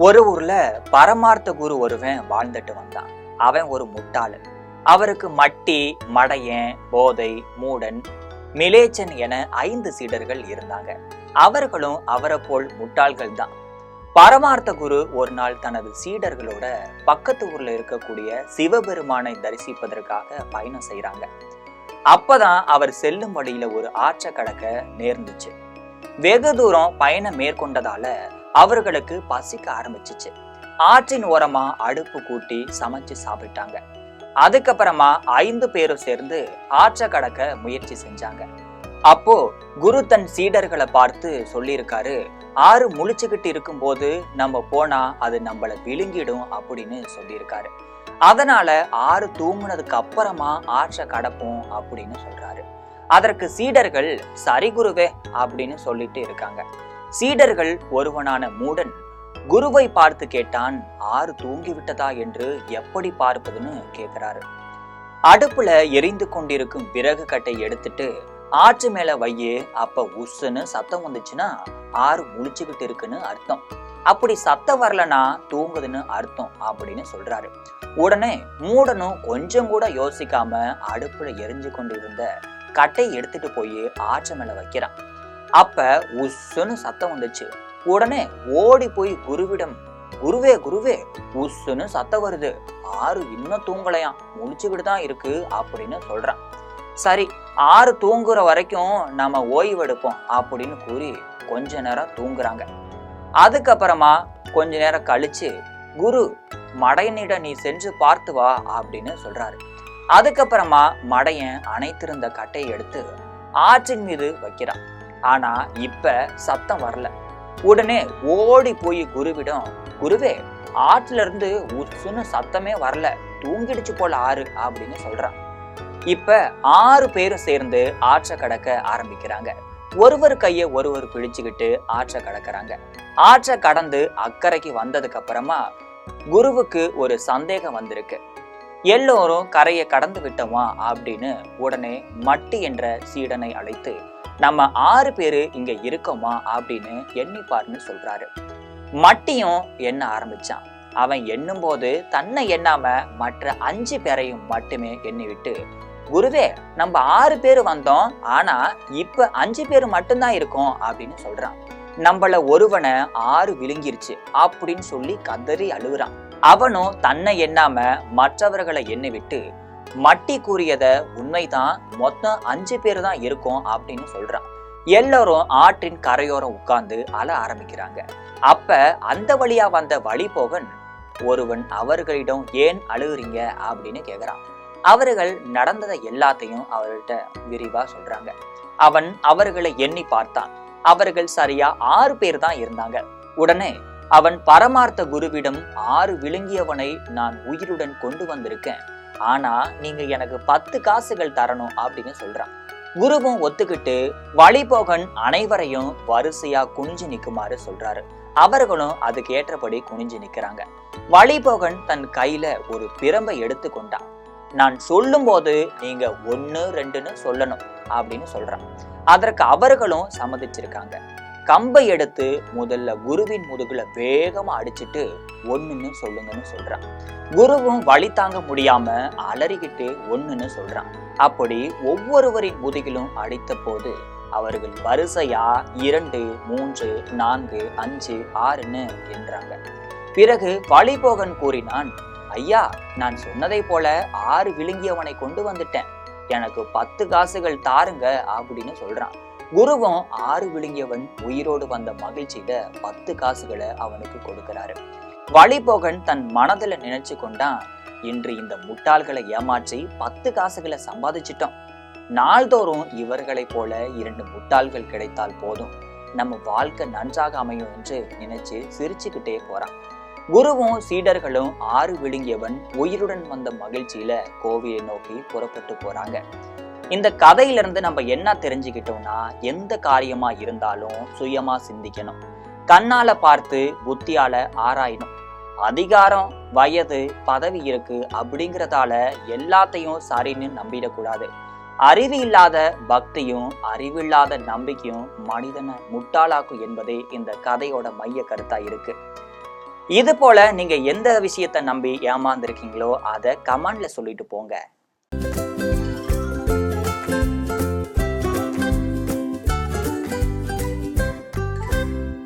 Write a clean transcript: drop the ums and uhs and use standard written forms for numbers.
ஒரு ஊர்ல பரமார்த்த குரு ஒருவன் வாழ்ந்துட்டு வந்தான். அவன் ஒரு முட்டாளு. அவருக்கு மட்டி, மடையன், போதை, மூடன், மிலேச்சன் என 5 சீடர்கள் இருந்தாங்க. அவர்களும் அவரை போல் முட்டாள்கள் தான். பரமார்த்த குரு ஒரு நாள் தனது சீடர்களோட பக்கத்து ஊர்ல இருக்கக்கூடிய சிவபெருமானை தரிசிப்பதற்காக பயணம் செய்யறாங்க. அப்பதான் அவர் செல்லும் வழியில ஒரு ஆற்றை கடக்க நேர்ந்துச்சு. வெகு தூரம் பயணம் மேற்கொண்டதால அவர்களுக்கு பசிக்க ஆரம்பிச்சிச்சு. ஆற்றின் ஓரமா அடுப்பு கூட்டி சமைச்சு சாப்பிட்டாங்க. அதுக்கப்புறமா 5 பேரும் சேர்ந்து ஆற்றை கடக்க முயற்சி செஞ்சாங்க. அப்போ குரு தன் சீடர்களை பார்த்து சொல்லியிருக்காரு, ஆறு முழிச்சுக்கிட்டு இருக்கும் போது நம்ம போனா அது நம்மள விழுங்கிடும் அப்படின்னு சொல்லியிருக்காரு. அதனால ஆறு தூங்குனதுக்கு அப்புறமா ஆற்றை கடப்போம் அப்படின்னு சொல்றாரு. அதற்கு சீடர்கள் சரி குருவே அப்படின்னு சொல்லிட்டு இருக்காங்க. சீடர்கள் ஒருவனான மூடன் குருவை பார்த்து கேட்டான், ஆறு தூங்கி விட்டதா என்று எப்படி பார்ப்பதுன்னு கேட்கிறாரு. அடுப்புல எரிந்து கொண்டிருக்கும் விறகு கட்டை எடுத்துட்டு ஆற்று மேல வையே, அப்ப உஸ்ஸுன்னு சத்தம் வந்துச்சுன்னா ஆறு முழிச்சுக்கிட்டு இருக்குன்னு அர்த்தம். அப்படி சத்தம் வரலனா தூங்குதுன்னு அர்த்தம் அப்படின்னு சொல்றாரு. உடனே மூடனும் கொஞ்சம் கூட யோசிக்காம அடுப்புல எரிஞ்சு கொண்டு இருந்த கட்டை எடுத்துட்டு போய் ஆற்று மேல வைக்கிறான். அப்ப உஸ்ஸுன்னு சத்தம் வந்துச்சு. உடனே ஓடி போய் குருவிடம், குருவே குருவே உஸ்ஸுன்னு சத்தம் வருது, ஆறு இன்னும் தூங்கலையாம், முழிச்சுக்கிட்டு தான் இருக்கு அப்படின்னு சொல்றான். சரி, ஆறு தூங்குற வரைக்கும் நாம ஓய்வெடுப்போம் அப்படின்னு கூறி கொஞ்ச நேரம் தூங்குறாங்க. அதுக்கப்புறமா கொஞ்ச நேரம் கழிச்சு குரு, மடையனிடம் நீ சென்று பார்த்து வா அப்படின்னு சொல்றாரு. அதுக்கப்புறமா மடையன் அணைத்திருந்த கட்டையை எடுத்து ஆற்றின் மீது வைக்கிறான். ஆனா இப்ப சத்தம் வரல. உடனே ஓடி போய் குருவிடம், குருவே ஆற்றுல இருந்து உசுன்னு சத்தமே வரல, தூங்கிடுச்சு போல ஆறு அப்படின்னு சொல்றான். இப்ப 6 பேரும் சேர்ந்து ஆற்றை கடக்க ஆரம்பிக்கிறாங்க. ஒருவர் கைய ஒருவர் பிடிச்சுக்கிட்டு ஆற்றை கடக்குறாங்க. ஆற்றை கடந்து அக்கறைக்கு வந்ததுக்கு அப்புறமா குருவுக்கு ஒரு சந்தேகம் வந்திருக்கு. எல்லோரும் கரையை கடந்து விட்டோமா அப்படின்னு உடனே மட்டி என்ற சீடனை அழைத்து, நம்ம 6 பேரு இங்க இருக்கோமா அப்படின்னு எண்ணிப்பாருன்னு சொல்றாரு. மட்டியும் எண்ண ஆரம்பிச்சான். அவன் எண்ணும் போது தன்னை எண்ணாம மற்ற 5 பேரையும் மட்டுமே எண்ணி விட்டு, குருவே நம்ம 6 பேரு வந்தோம், ஆனா இப்ப 5 பேரு மட்டும்தான் இருக்கோம் அப்படின்னு சொல்றான். நம்மள ஒருவனை 6 விழுங்கிருச்சு அப்படின்னு சொல்லி கதறி அழுகுறான். அவனும் தன்னை எண்ணாம மற்றவர்களை எண்ணி விட்டு, மட்டி கூறியத உண்மைதான், மொத்தம் 5 பேரு தான் இருக்கும் அப்படின்னு சொல்றான். எல்லாரும் ஆற்றின் கரையோரம் உட்கார்ந்து அழ ஆரம்பிக்கிறாங்க. அப்ப அந்த வழியா வந்த வழிபோகன் ஒருவன் அவர்களிடம் ஏன் அழுகுறீங்க அப்படின்னு கேக்குறான். அவர்கள் நடந்ததை எல்லாத்தையும் அவர்கிட்ட விரிவா சொல்றாங்க. அவன் அவர்களை எண்ணி பார்த்தான். அவர்கள் சரியா 6 பேர் தான் இருந்தாங்க. உடனே அவன் பரமார்த்த குருவிடம், 6 விழுங்கியவனை நான் உயிருடன் கொண்டு வந்திருக்கேன், ஆனா நீங்க எனக்கு 10 காசுகள் தரணும் அப்படின்னு சொல்றான். குருவும் ஒத்துக்கிட்டு வழிபோகன் அனைவரையும் வரிசையா குனிஞ்சு நிக்குமாறு சொல்றாரு. அவர்களும் அதுக்கு ஏற்றபடி குனிஞ்சு நிக்கிறாங்க. வழிபோகன் தன் கையில ஒரு பிரம்பை எடுத்து கொண்டான். நான் சொல்லும் போது நீங்க 1 2ன்னு சொல்லணும் அப்படின்னு சொல்றான். அதற்கு அவர்களும் சம்மதிச்சிருக்காங்க. கம்பை எடுத்து முதல்ல குருவின் முதுகுல வேகமா அடிச்சுட்டு 1ன்னு சொல்லுங்கன்னு சொல்றான். குருவும் வழி தாங்க முடியாம அலறிக்கிட்டு 1ன்னு சொல்றான். அப்படி ஒவ்வொருவரின் முதுகிலும் அடித்த போது அவர்கள் வரிசையா 2 3 4 5 6ன்னு என்றாங்க. பிறகு வழிபோகன் கூறினான், ஐயா, நான் சொன்னதை போல 6 விழுங்கியவனை கொண்டு வந்துட்டேன், எனக்கு 10 காசுகள் தாருங்க அப்படின்னு சொல்றான். குருவும் 6 விழுங்கியவன் உயிரோடு வந்த மகிழ்ச்சியில 10 காசுகளை அவனுக்கு கொடுக்கிறாரு. வழிபோகன் தன் மனதுல நினைச்சு கொண்டான், இன்று இந்த முட்டாள்களை ஏமாற்றி 10 காசுகளை சம்பாதிச்சிட்டோம், நாள்தோறும் இவர்களை போல 2 முட்டாள்கள் கிடைத்தால் போதும், நம்ம வாழ்க்கை நன்றாக அமையும் என்று நினைச்சு சிரிச்சுக்கிட்டே போறான். குருவும் சீடர்களும் 6 விழுங்கியவன் உயிருடன் வந்த மகிழ்ச்சியில கோவிலை நோக்கி புறப்பட்டு போறாங்க. இந்த கதையிலிருந்து நம்ம என்ன தெரிஞ்சுக்கிட்டோம்னா, எந்த காரியமா இருந்தாலும் சுயமா சிந்திக்கணும், கண்ணால பார்த்து புத்தியால ஆராயணும். அதிகாரம், வயது, பதவி இருக்கு அப்படிங்கிறதால எல்லாத்தையும் சரின்னு நம்பிடக்கூடாது. அறிவு இல்லாத பக்தியும் அறிவில்லாத நம்பிக்கையும் மனிதனை முட்டாளாக்கும் என்பதே இந்த கதையோட மைய கருத்தா இருக்கு. இது போல நீங்க எந்த விஷயத்தை நம்பி ஏமாந்துருக்கீங்களோ அதை கமெண்ட்ல சொல்லிட்டு போங்க.